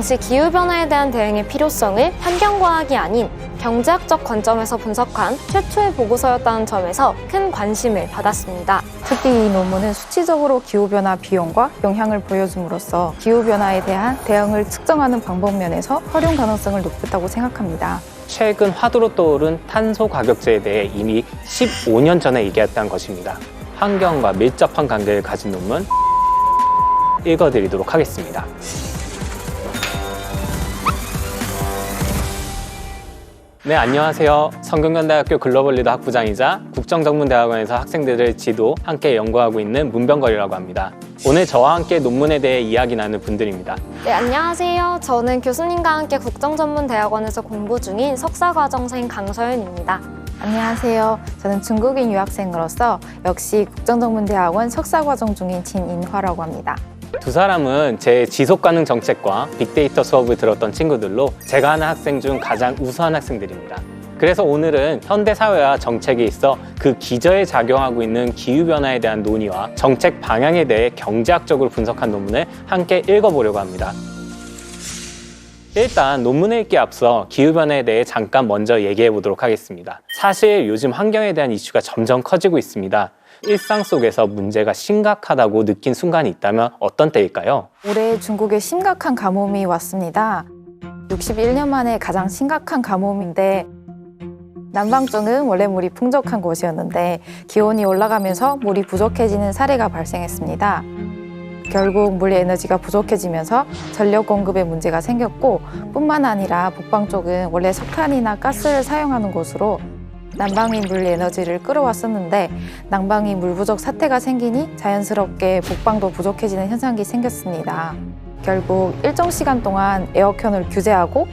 당시 기후변화에 대한 대응의 필요성을 환경과학이 아닌 경제학적 관점에서 분석한 최초의 보고서였다는 점에서 큰 관심을 받았습니다. 특히 이 논문은 수치적으로 기후변화 비용과 영향을 보여줌으로써 기후변화에 대한 대응을 측정하는 방법 면에서 활용 가능성을 높였다고 생각합니다. 최근 화두로 떠오른 탄소 가격제에 대해 이미 15년 전에 얘기했다는 것입니다. 환경과 밀접한 관계를 가진 논문 읽어드리도록 하겠습니다. 네, 안녕하세요. 성균관대학교 글로벌 리더 학부장이자 국정전문대학원에서 학생들을 지도 함께 연구하고 있는 문병걸이라고 합니다. 오늘 저와 함께 논문에 대해 이야기 나눌 분들입니다. 네, 안녕하세요. 저는 교수님과 함께 국정전문대학원에서 공부 중인 석사과정생 강서윤입니다. 안녕하세요. 저는 중국인 유학생으로서 역시 국정전문대학원 석사과정 중인 진인화라고 합니다. 두 사람은 제 지속가능 정책과 빅데이터 수업을 들었던 친구들로 제가 하는 학생 중 가장 우수한 학생들입니다. 그래서 오늘은 현대사회와 정책에 있어 그 기저에 작용하고 있는 기후변화에 대한 논의와 정책 방향에 대해 경제학적으로 분석한 논문을 함께 읽어보려고 합니다. 일단 논문을 읽기에 앞서 기후변화에 대해 잠깐 먼저 얘기해 보도록 하겠습니다. 사실 요즘 환경에 대한 이슈가 점점 커지고 있습니다. 일상 속에서 문제가 심각하다고 느낀 순간이 있다면 어떤 때일까요? 올해 중국에 심각한 가뭄이 왔습니다. 61년 만에 가장 심각한 가뭄인데 남방 쪽은 원래 물이 풍족한 곳이었는데 기온이 올라가면서 물이 부족해지는 사례가 발생했습니다. 결국 물 에너지가 부족해지면서 전력 공급에 문제가 생겼고 뿐만 아니라 북방 쪽은 원래 석탄이나 가스를 사용하는 곳으로 남방이 물 에너지를 끌어왔었는데 남방이 물 부족 사태가 생기니 자연스럽게 북방도 부족해지는 현상이 생겼습니다. 결국 일정 시간 동안 에어컨을 규제하고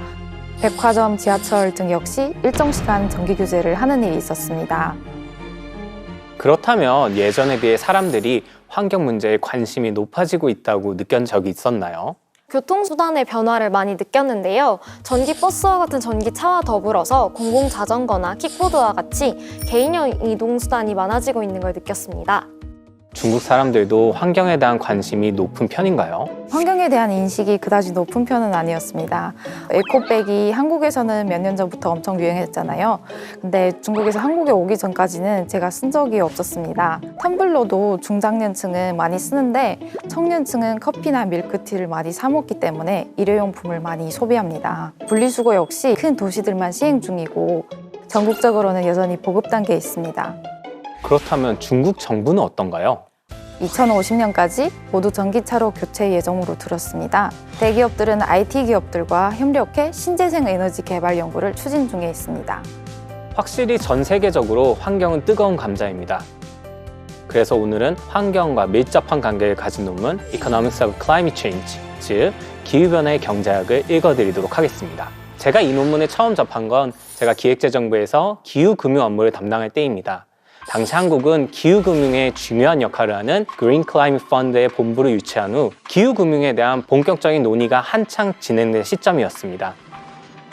백화점, 지하철 등 역시 일정 시간 전기 규제를 하는 일이 있었습니다. 그렇다면 예전에 비해 사람들이 환경 문제에 관심이 높아지고 있다고 느낀 적이 있었나요? 교통수단의 변화를 많이 느꼈는데요. 전기버스와 같은 전기차와 더불어서 공공자전거나 킥보드와 같이 개인형 이동수단이 많아지고 있는 걸 느꼈습니다. 중국 사람들도 환경에 대한 관심이 높은 편인가요? 환경에 대한 인식이 그다지 높은 편은 아니었습니다. 에코백이 한국에서는 몇 년 전부터 엄청 유행했잖아요. 근데 중국에서 한국에 오기 전까지는 제가 쓴 적이 없었습니다. 텀블러도 중장년층은 많이 쓰는데 청년층은 커피나 밀크티를 많이 사 먹기 때문에 일회용품을 많이 소비합니다. 분리수거 역시 큰 도시들만 시행 중이고 전국적으로는 여전히 보급 단계에 있습니다. 그렇다면 중국 정부는 어떤가요? 2050년까지 모두 전기차로 교체 예정으로 들었습니다. 대기업들은 IT 기업들과 협력해 신재생 에너지 개발 연구를 추진 중에 있습니다. 확실히 전 세계적으로 환경은 뜨거운 감자입니다. 그래서 오늘은 환경과 밀접한 관계를 가진 논문 Economics of Climate Change, 즉 기후변화의 경제학을 읽어드리도록 하겠습니다. 제가 이 논문에 처음 접한 건 제가 기획재정부에서 기후금융 업무를 담당할 때입니다. 당시 한국은 기후금융에 중요한 역할을 하는 Green Climate Fund의 본부를 유치한 후 기후금융에 대한 본격적인 논의가 한창 진행된 시점이었습니다.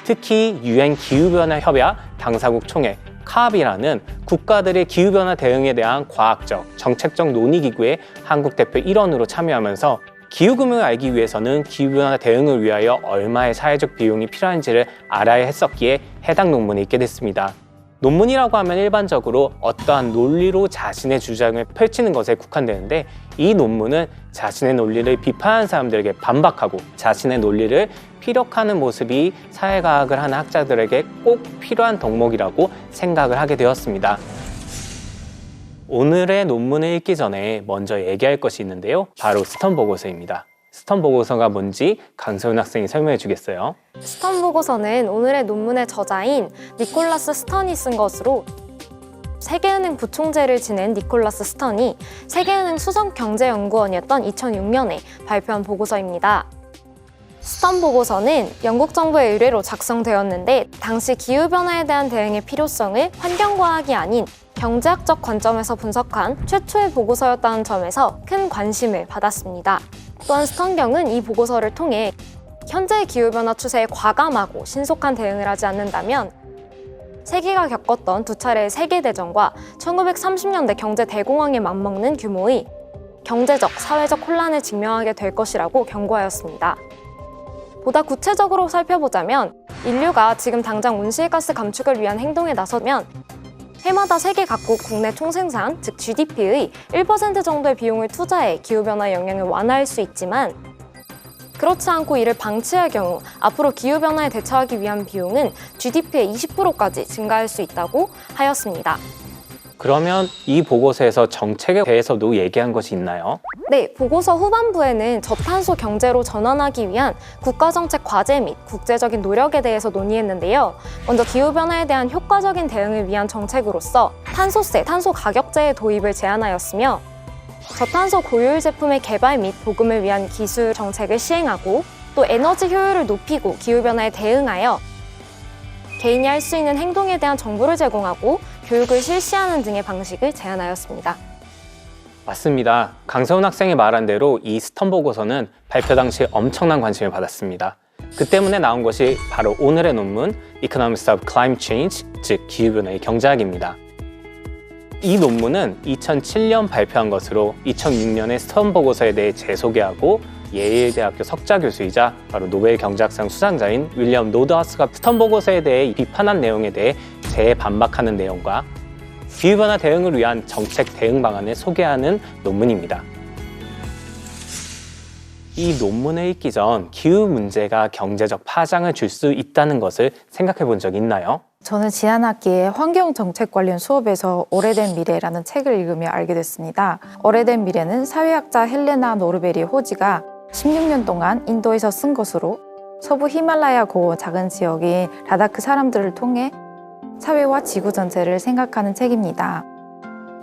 특히 UN 기후변화협약 당사국 총회 COP이라는 국가들의 기후변화 대응에 대한 과학적, 정책적 논의기구에 한국 대표 일원으로 참여하면서 기후금융을 알기 위해서는 기후변화 대응을 위하여 얼마의 사회적 비용이 필요한지를 알아야 했었기에 해당 논문을 읽게 됐습니다. 논문이라고 하면 일반적으로 어떠한 논리로 자신의 주장을 펼치는 것에 국한되는데 이 논문은 자신의 논리를 비판하는 사람들에게 반박하고 자신의 논리를 피력하는 모습이 사회과학을 하는 학자들에게 꼭 필요한 덕목이라고 생각을 하게 되었습니다. 오늘의 논문을 읽기 전에 먼저 얘기할 것이 있는데요. 바로 스턴 보고서입니다. 스턴 보고서가 뭔지 강서윤 학생이 설명해 주겠어요. 스턴 보고서는 오늘의 논문의 저자인 니콜라스 스턴이 쓴 것으로 세계은행 부총재를 지낸 니콜라스 스턴이 세계은행 수석경제연구원이었던 2006년에 발표한 보고서입니다. 스턴 보고서는 영국 정부의 의뢰로 작성되었는데 당시 기후변화에 대한 대응의 필요성을 환경과학이 아닌 경제학적 관점에서 분석한 최초의 보고서였다는 점에서 큰 관심을 받았습니다. 또한 스턴경은 이 보고서를 통해 현재의 기후변화 추세에 과감하고 신속한 대응을 하지 않는다면 세계가 겪었던 두 차례의 세계대전과 1930년대 경제 대공황에 맞먹는 규모의 경제적, 사회적 혼란을 직면하게 될 것이라고 경고하였습니다. 보다 구체적으로 살펴보자면 인류가 지금 당장 온실가스 감축을 위한 행동에 나서면 해마다 세계 각국 국내 총생산, 즉 GDP의 1% 정도의 비용을 투자해 기후변화 영향을 완화할 수 있지만 그렇지 않고 이를 방치할 경우 앞으로 기후변화에 대처하기 위한 비용은 GDP의 20%까지 증가할 수 있다고 하였습니다. 그러면 이 보고서에서 정책에 대해서도 얘기한 것이 있나요? 네, 보고서 후반부에는 저탄소 경제로 전환하기 위한 국가정책 과제 및 국제적인 노력에 대해서 논의했는데요. 먼저 기후변화에 대한 효과적인 대응을 위한 정책으로서 탄소세, 탄소가격제의 도입을 제안하였으며 저탄소 고효율 제품의 개발 및 보급을 위한 기술 정책을 시행하고 또 에너지 효율을 높이고 기후변화에 대응하여 개인이 할 수 있는 행동에 대한 정보를 제공하고 교육을 실시하는 등의 방식을 제안하였습니다. 맞습니다. 강세훈 학생이 말한 대로 이 스턴 보고서는 발표 당시 엄청난 관심을 받았습니다. 그 때문에 나온 것이 바로 오늘의 논문 Economics of Climate Change, 즉 기후변화의 경제학입니다. 이 논문은 2007년 발표한 것으로 2006년의 스턴 보고서에 대해 재소개하고 예일대학교 석좌 교수이자 바로 노벨 경제학상 수상자인 윌리엄 노드하우스가 스턴 보고서에 대해 비판한 내용에 대해 재반박하는 내용과 기후변화 대응을 위한 정책 대응 방안을 소개하는 논문입니다. 이 논문을 읽기 전 기후 문제가 경제적 파장을 줄 수 있다는 것을 생각해 본 적이 있나요? 저는 지난 학기에 환경정책 관련 수업에서 오래된 미래라는 책을 읽으며 알게 됐습니다. 오래된 미래는 사회학자 헬레나 노르베리 호지가 16년 동안 인도에서 쓴 것으로 서부 히말라야 고원 작은 지역인 라다크 사람들을 통해 사회와 지구 전체를 생각하는 책입니다.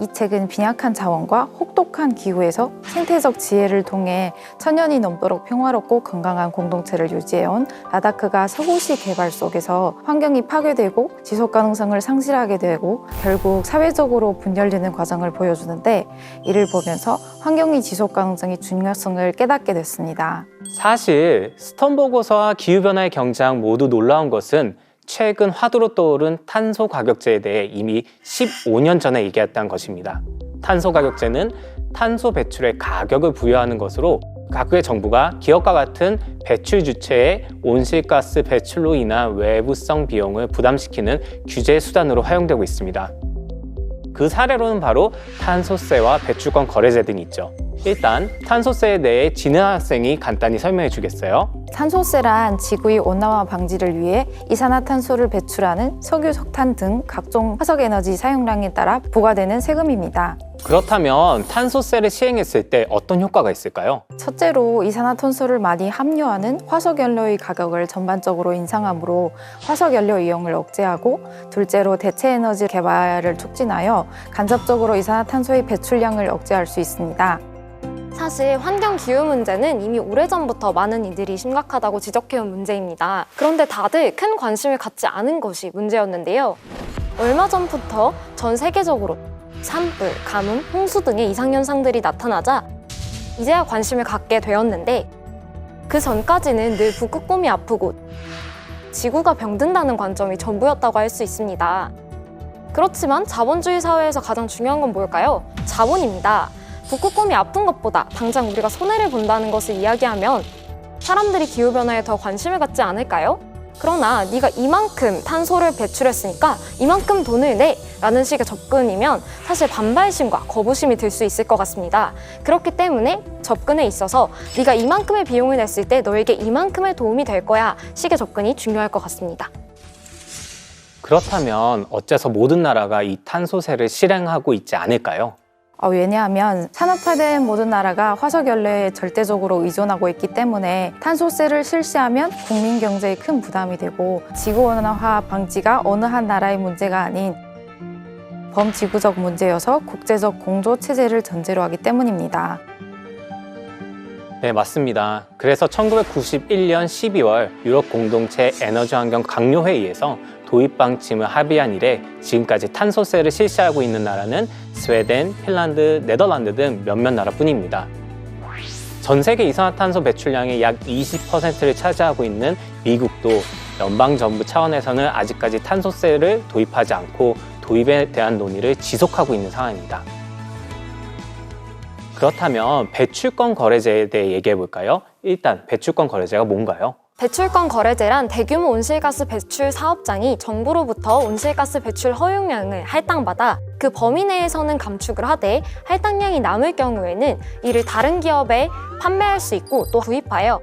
이 책은 빈약한 자원과 혹독한 기후에서 생태적 지혜를 통해 천년이 넘도록 평화롭고 건강한 공동체를 유지해온 라다크가 서구시 개발 속에서 환경이 파괴되고 지속 가능성을 상실하게 되고 결국 사회적으로 분열되는 과정을 보여주는데 이를 보면서 환경의 지속 가능성의 중요성을 깨닫게 됐습니다. 사실 스턴 보고서와 기후변화의 경제학 모두 놀라운 것은 최근 화두로 떠오른 탄소 가격제에 대해 이미 15년 전에 얘기했다는 것입니다. 탄소 가격제는 탄소 배출의 가격을 부여하는 것으로 각국의 정부가 기업과 같은 배출 주체의 온실가스 배출로 인한 외부성 비용을 부담시키는 규제 수단으로 활용되고 있습니다. 그 사례로는 바로 탄소세와 배출권 거래제 등이 있죠. 일단 탄소세에 대해 진은 학생이 간단히 설명해 주겠어요? 탄소세란 지구의 온난화 방지를 위해 이산화탄소를 배출하는 석유, 석탄 등 각종 화석에너지 사용량에 따라 부과되는 세금입니다. 그렇다면 탄소세를 시행했을 때 어떤 효과가 있을까요? 첫째로 이산화탄소를 많이 함유하는 화석연료의 가격을 전반적으로 인상하므로 화석연료 이용을 억제하고, 둘째로 대체에너지 개발을 촉진하여 간접적으로 이산화탄소의 배출량을 억제할 수 있습니다. 사실 환경 기후 문제는 이미 오래전부터 많은 이들이 심각하다고 지적해온 문제입니다. 그런데 다들 큰 관심을 갖지 않은 것이 문제였는데요. 얼마 전부터 전 세계적으로 산불, 가뭄, 홍수 등의 이상현상들이 나타나자 이제야 관심을 갖게 되었는데, 그 전까지는 늘 북극곰이 아프고 지구가 병든다는 관점이 전부였다고 할 수 있습니다. 그렇지만 자본주의 사회에서 가장 중요한 건 뭘까요? 자본입니다. 북극곰이 아픈 것보다 당장 우리가 손해를 본다는 것을 이야기하면 사람들이 기후변화에 더 관심을 갖지 않을까요? 그러나 네가 이만큼 탄소를 배출했으니까 이만큼 돈을 내! 라는 식의 접근이면 사실 반발심과 거부심이 들 수 있을 것 같습니다. 그렇기 때문에 접근에 있어서 네가 이만큼의 비용을 냈을 때 너에게 이만큼의 도움이 될 거야 식의 접근이 중요할 것 같습니다. 그렇다면 어째서 모든 나라가 이 탄소세를 실행하고 있지 않을까요? 왜냐하면 산업화된 모든 나라가 화석연료에 절대적으로 의존하고 있기 때문에 탄소세를 실시하면 국민 경제에 큰 부담이 되고, 지구온난화 방지가 어느 한 나라의 문제가 아닌 범지구적 문제여서 국제적 공조 체제를 전제로 하기 때문입니다. 네, 맞습니다. 그래서 1991년 12월 유럽 공동체 에너지 환경 강요회의에서 도입 방침을 합의한 이래 지금까지 탄소세를 실시하고 있는 나라는 스웨덴, 핀란드, 네덜란드 등 몇몇 나라뿐입니다. 전 세계 이산화탄소 배출량의 약 20%를 차지하고 있는 미국도 연방정부 차원에서는 아직까지 탄소세를 도입하지 않고 도입에 대한 논의를 지속하고 있는 상황입니다. 그렇다면 배출권 거래제에 대해 얘기해 볼까요? 일단 배출권 거래제가 뭔가요? 배출권 거래제란 대규모 온실가스 배출 사업장이 정부로부터 온실가스 배출 허용량을 할당받아 그 범위 내에서는 감축을 하되 할당량이 남을 경우에는 이를 다른 기업에 판매할 수 있고 또 구입하여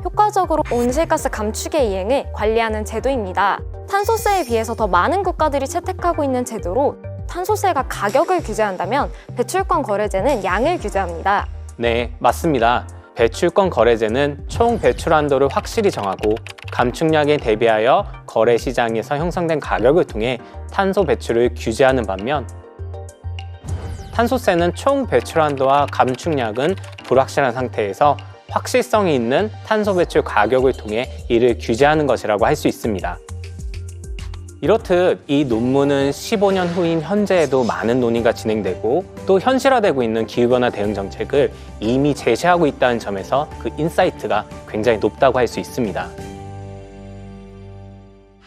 효과적으로 온실가스 감축의 이행을 관리하는 제도입니다. 탄소세에 비해서 더 많은 국가들이 채택하고 있는 제도로 탄소세가 가격을 규제한다면 배출권 거래제는 양을 규제합니다. 네, 맞습니다. 배출권 거래제는 총 배출 한도를 확실히 정하고 감축량에 대비하여 거래 시장에서 형성된 가격을 통해 탄소 배출을 규제하는 반면 탄소세는 총 배출 한도와 감축량은 불확실한 상태에서 확실성이 있는 탄소 배출 가격을 통해 이를 규제하는 것이라고 할 수 있습니다. 이렇듯 이 논문은 15년 후인 현재에도 많은 논의가 진행되고 또 현실화되고 있는 기후변화 대응 정책을 이미 제시하고 있다는 점에서 그 인사이트가 굉장히 높다고 할 수 있습니다.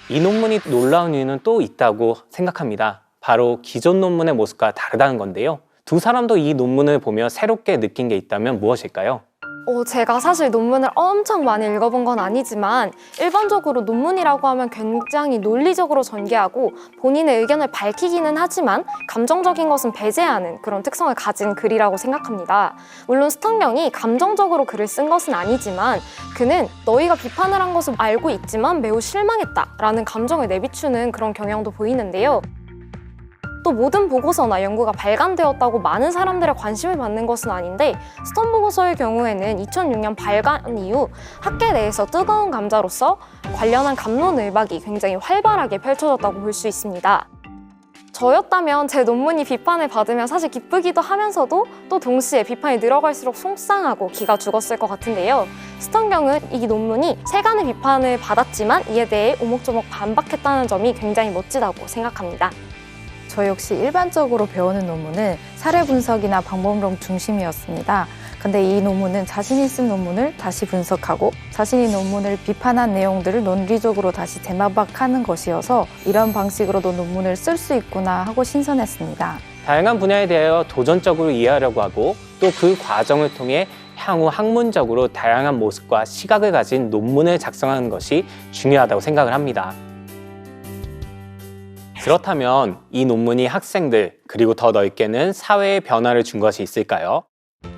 이 논문이 놀라운 이유는 또 있다고 생각합니다. 바로 기존 논문의 모습과 다르다는 건데요. 두 사람도 이 논문을 보며 새롭게 느낀 게 있다면 무엇일까요? 제가 사실 논문을 엄청 많이 읽어본 건 아니지만 일반적으로 논문이라고 하면 굉장히 논리적으로 전개하고 본인의 의견을 밝히기는 하지만 감정적인 것은 배제하는 그런 특성을 가진 글이라고 생각합니다. 물론 스턴경이 감정적으로 글을 쓴 것은 아니지만 그는 너희가 비판을 한 것을 알고 있지만 매우 실망했다라는 감정을 내비추는 그런 경향도 보이는데요. 또 모든 보고서나 연구가 발간되었다고 많은 사람들의 관심을 받는 것은 아닌데 스턴 보고서의 경우에는 2006년 발간 이후 학계 내에서 뜨거운 감자로서 관련한 갑론을박이 굉장히 활발하게 펼쳐졌다고 볼 수 있습니다. 저였다면 제 논문이 비판을 받으면 사실 기쁘기도 하면서도 또 동시에 비판이 늘어갈수록 속상하고 기가 죽었을 것 같은데요. 스턴경은 이 논문이 세간의 비판을 받았지만 이에 대해 오목조목 반박했다는 점이 굉장히 멋지다고 생각합니다. 저 역시 일반적으로 배우는 논문은 사례 분석이나 방법론 중심이었습니다. 근데 이 논문은 자신이 쓴 논문을 다시 분석하고 자신이 논문을 비판한 내용들을 논리적으로 다시 재마박하는 것이어서 이런 방식으로도 논문을 쓸 수 있구나 하고 신선했습니다. 다양한 분야에 대하여 도전적으로 이해하려고 하고 또 그 과정을 통해 향후 학문적으로 다양한 모습과 시각을 가진 논문을 작성하는 것이 중요하다고 생각을 합니다. 그렇다면 이 논문이 학생들 그리고 더 넓게는 사회에 변화를 준 것이 있을까요?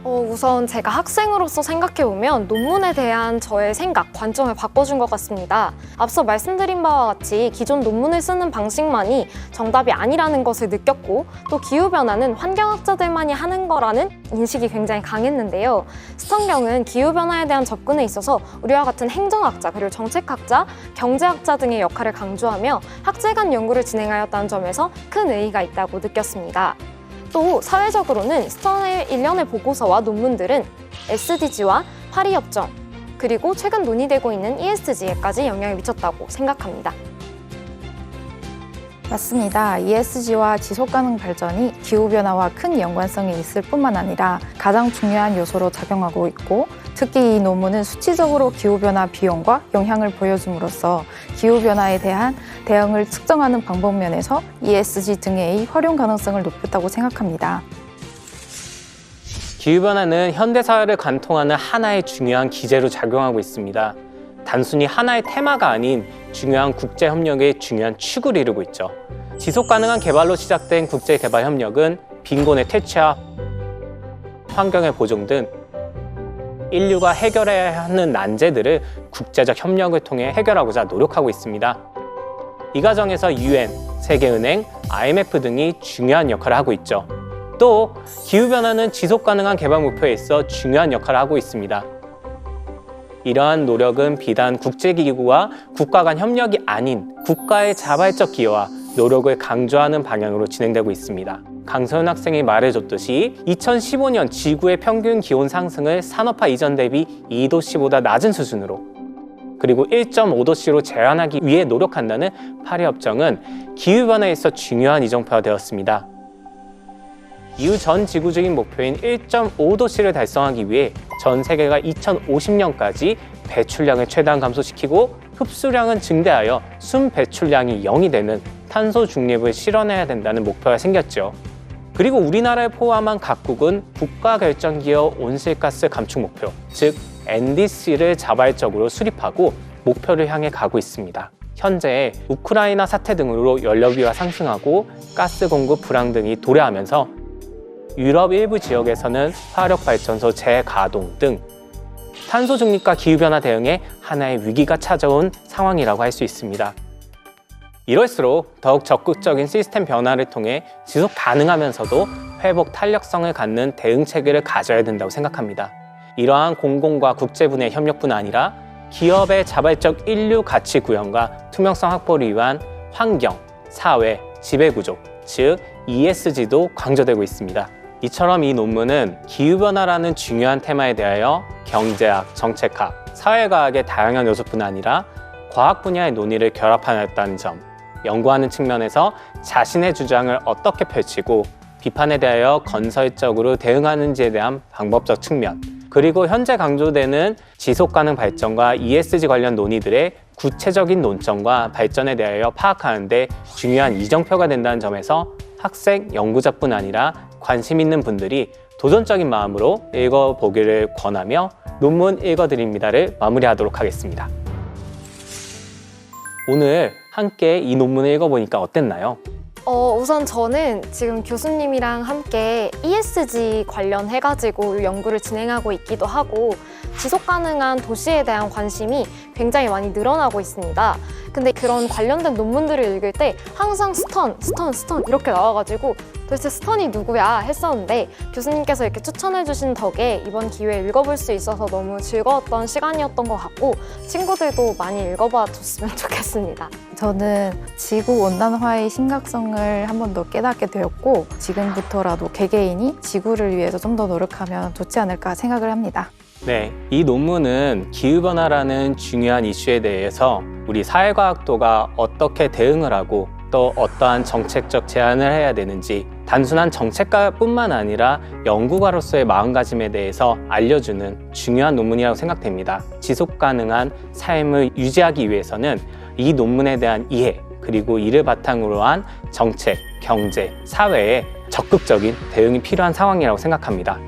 우선 제가 학생으로서 생각해보면 논문에 대한 저의 생각, 관점을 바꿔준 것 같습니다. 앞서 말씀드린 바와 같이 기존 논문을 쓰는 방식만이 정답이 아니라는 것을 느꼈고 또 기후변화는 환경학자들만이 하는 거라는 인식이 굉장히 강했는데요. 스턴경은 기후변화에 대한 접근에 있어서 우리와 같은 행정학자, 그리고 정책학자, 경제학자 등의 역할을 강조하며 학제 간 연구를 진행하였다는 점에서 큰 의의가 있다고 느꼈습니다. 또 사회적으로는 스턴의 일련의 보고서와 논문들은 SDG와 파리협정, 그리고 최근 논의되고 있는 ESG에까지 영향을 미쳤다고 생각합니다. 맞습니다. ESG와 지속가능 발전이 기후변화와 큰 연관성이 있을 뿐만 아니라 가장 중요한 요소로 작용하고 있고 특히 이 논문은 수치적으로 기후변화 비용과 영향을 보여줌으로써 기후변화에 대한 대응을 측정하는 방법 면에서 ESG 등의 활용 가능성을 높였다고 생각합니다. 기후변화는 현대사회를 관통하는 하나의 중요한 기제로 작용하고 있습니다. 단순히 하나의 테마가 아닌 중요한 국제협력의 중요한 축을 이루고 있죠. 지속가능한 개발로 시작된 국제개발협력은 빈곤의 퇴치와 환경의 보존 등 인류가 해결해야 하는 난제들을 국제적 협력을 통해 해결하고자 노력하고 있습니다. 이 과정에서 UN, 세계은행, IMF 등이 중요한 역할을 하고 있죠. 또 기후변화는 지속가능한 개발 목표에 있어 중요한 역할을 하고 있습니다. 이러한 노력은 비단 국제기구와 국가 간 협력이 아닌 국가의 자발적 기여와 노력을 강조하는 방향으로 진행되고 있습니다. 강서연 학생이 말해줬듯이 2015년 지구의 평균 기온 상승을 산업화 이전 대비 2도씨보다 낮은 수준으로 그리고 1.5도씨로 제한하기 위해 노력한다는 파리협정은 기후변화에 있어 중요한 이정표가 되었습니다. 이후 전 지구적인 목표인 1.5도씨를 달성하기 위해 전 세계가 2050년까지 배출량을 최대한 감소시키고 흡수량은 증대하여 순 배출량이 0이 되는 탄소 중립을 실현해야 된다는 목표가 생겼죠. 그리고 우리나라를 포함한 각국은 국가 결정기업 온실가스 감축 목표, 즉 NDC를 자발적으로 수립하고 목표를 향해 가고 있습니다. 현재 우크라이나 사태 등으로 연료비가 상승하고 가스 공급 불황 등이 도래하면서 유럽 일부 지역에서는 화력발전소 재가동 등 탄소 중립과 기후변화 대응에 하나의 위기가 찾아온 상황이라고 할 수 있습니다. 이럴수록 더욱 적극적인 시스템 변화를 통해 지속 가능하면서도 회복 탄력성을 갖는 대응 체계를 가져야 된다고 생각합니다. 이러한 공공과 국제분의 협력뿐 아니라 기업의 자발적 인류 가치 구현과 투명성 확보를 위한 환경, 사회, 지배구조, 즉 ESG도 강조되고 있습니다. 이처럼 이 논문은 기후변화라는 중요한 테마에 대하여 경제학, 정책학, 사회과학의 다양한 요소뿐 아니라 과학 분야의 논의를 결합하였다는 점, 연구하는 측면에서 자신의 주장을 어떻게 펼치고 비판에 대하여 건설적으로 대응하는지에 대한 방법적 측면, 그리고 현재 강조되는 지속가능 발전과 ESG 관련 논의들의 구체적인 논점과 발전에 대하여 파악하는 데 중요한 이정표가 된다는 점에서 학생, 연구자뿐 아니라 관심 있는 분들이 도전적인 마음으로 읽어보기를 권하며 논문 읽어드립니다를 마무리하도록 하겠습니다. 오늘 함께 이 논문을 읽어보니까 어땠나요? 우선 저는 지금 교수님이랑 함께 ESG 관련해가지고 연구를 진행하고 있기도 하고 지속 가능한 도시에 대한 관심이 굉장히 많이 늘어나고 있습니다. 근데 그런 관련된 논문들을 읽을 때 항상 스턴 이렇게 나와가지고 도대체 스턴이 누구야 했었는데 교수님께서 이렇게 추천해주신 덕에 이번 기회에 읽어볼 수 있어서 너무 즐거웠던 시간이었던 것 같고 친구들도 많이 읽어봐 줬으면 좋겠습니다. 저는 지구온난화의 심각성을 한 번 더 깨닫게 되었고 지금부터라도 개개인이 지구를 위해서 좀 더 노력하면 좋지 않을까 생각을 합니다. 네, 이 논문은 기후변화라는 중요한 이슈에 대해서 우리 사회과학도가 어떻게 대응을 하고 또 어떠한 정책적 제안을 해야 되는지 단순한 정책가뿐만 아니라 연구가로서의 마음가짐에 대해서 알려주는 중요한 논문이라고 생각됩니다. 지속 가능한 삶을 유지하기 위해서는 이 논문에 대한 이해 그리고 이를 바탕으로 한 정책, 경제, 사회에 적극적인 대응이 필요한 상황이라고 생각합니다.